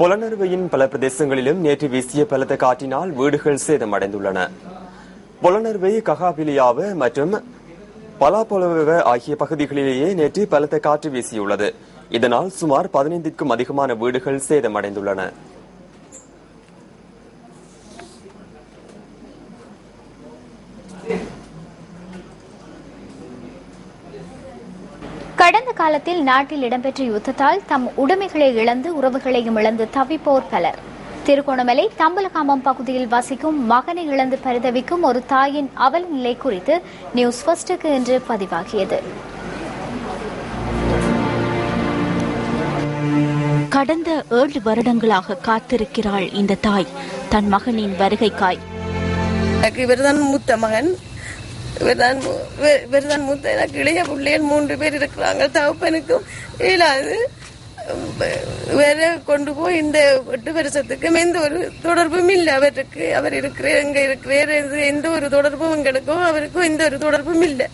பொலனறுவையின் பல பிரதேசங்களிலும் நேற்று வீசிய பலத்த காற்றினால் வீடுகள் சேதமடைந்துள்ளன. பொலனறுவை, ககாபிலியாவ மற்றும் பலாபொலவ ஆகிய பகுதிகளிலேயே நேற்று பலத்த காற்று வீசியுள்ளது. இதனால் சுமார் 15க்கும் அதிகமான வீடுகள் சேதமடைந்துள்ளன. கடந்த காலத்தில் நாட்டில் இடம்பெற்ற யுத்தத்தால் தம் உடைமைகளை இழந்து உறவுகளையும் இழந்து தவிப்போர் பலர். திருகோணமலை தம்பலகாமம் பகுதியில் வசிக்கும் மகனை இழந்து பரிதவிக்கும் ஒரு தாயின் அவல நிலை குறித்து நியூஸ் ஃபர்ஸ்டுக்கு இன்று பதிவாகியது. கடந்த 7 வருடங்களாக காத்திருக்கிறாள் இந்த தாய் தன் மகனின் வருகைக்காய். இவர்தான் மூத்த மகன், இவர்தான் மூத்த. எனக்கு இளைய பிள்ளைகள் 3 பேர் இருக்கிறாங்க. தகப்பனுக்கும் இயலாது. வேற கொண்டு போய் இந்த 8 வருஷத்துக்கும் எந்த ஒரு தொடர்பும் இல்லை அவருக்கு. அவர் இருக்கிற எங்க இருக்கிற எந்த ஒரு தொடர்பும் எங்களுக்கும் அவருக்கும் எந்த ஒரு தொடர்பும் இல்லை.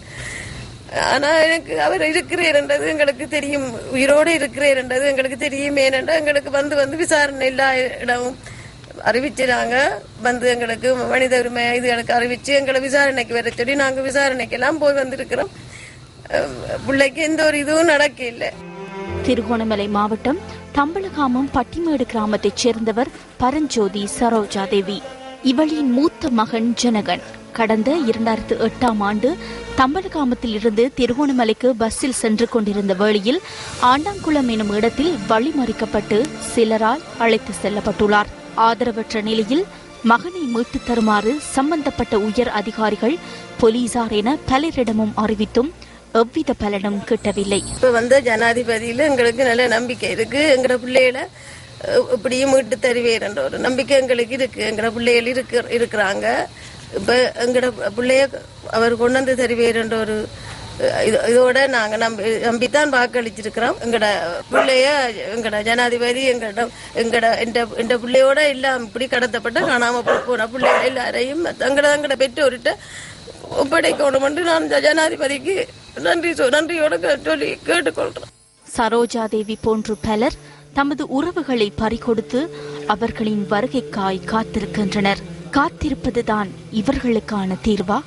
ஆனா எனக்கு அவர் இருக்கிறேன்றது எங்களுக்கு தெரியும், உயிரோடு இருக்கிறேன்றது எங்களுக்கு தெரியும். ஏனென்றா எங்களுக்கு வந்து விசாரணை எல்லா இடமும் அறிவிச்சுறாங்க. வந்து எங்களுக்கு மனித உரிமை இதுகளுக்கு அறிவிச்சு எங்களை விசாரணைக்கு வர சொல்லி நாங்க விசாரணைக்கெல்லாம் போய் வந்திருக்கிறோம். பிள்ளைக்கு எந்த ஒரு இதுவும் நடக்க இல்லை. திருகோணமலை மாவட்டம் தம்பலகாமம் பட்டிமேடு கிராமத்தைச் சேர்ந்தவர் பரஞ்சோதி சரோஜா தேவி. இவளின் மூத்த மகன் ஜனகன் கடந்த 2008ஆம் ஆண்டு தம்பலகாமத்தில் இருந்து திருகோணமலைக்கு பஸ்ஸில் சென்று கொண்டிருந்த வேளையில் ஆண்டாங்குளம் எனும் இடத்தில் வழிமறிக்கப்பட்டு சிலரால் அழைத்து செல்லப்பட்டுள்ளார். ஆதரவற்ற நிலையில் மகனை மீட்டுத் தருமாறு சம்பந்தப்பட்ட உயர் அதிகாரிகள், போலீசார் என பலரிடமும் அறிவித்தும் எவ்வித பலனும் கிட்டவில்லை. இப்ப வந்த ஜனாதிபதியில எங்களுக்கு நல்ல நம்பிக்கை இருக்கு. எங்கட பிள்ளைகளை இப்படியும் மீட்டு தருவேன் என்ற ஒரு நம்பிக்கை எங்களுக்கு இருக்கு. எங்கட பிள்ளைகள் இருக்கிறாங்க. இப்ப எங்கட பிள்ளைய அவர் கொண்டு வந்து தருவேர் என்ற ஒரு இதோட நாங்க நம்பித்தான் வாக்களிச்சிருக்கிறோம். எங்கட பிள்ளைய எங்கட ஜனாதிபதி எங்கட பிள்ளையோட எல்லாம் இப்படி கடத்தப்பட்ட காணாம போன பிள்ளைகள் எல்லாரையும் எங்கட பெற்றோர்கிட்ட ஒப்படைக்கணும் என்று நான் ஜனாதிபதிக்கு நன்றியோட சொல்லி கேட்டுக்கொள்றேன். சரோஜா தேவி போன்று பலர் தமது உறவுகளை பறிகொடுத்து அவர்களின் வருகைக்காய் காத்திருக்கின்றனர். காத்திருப்பதுதான் இவர்களுக்கான தீர்வா?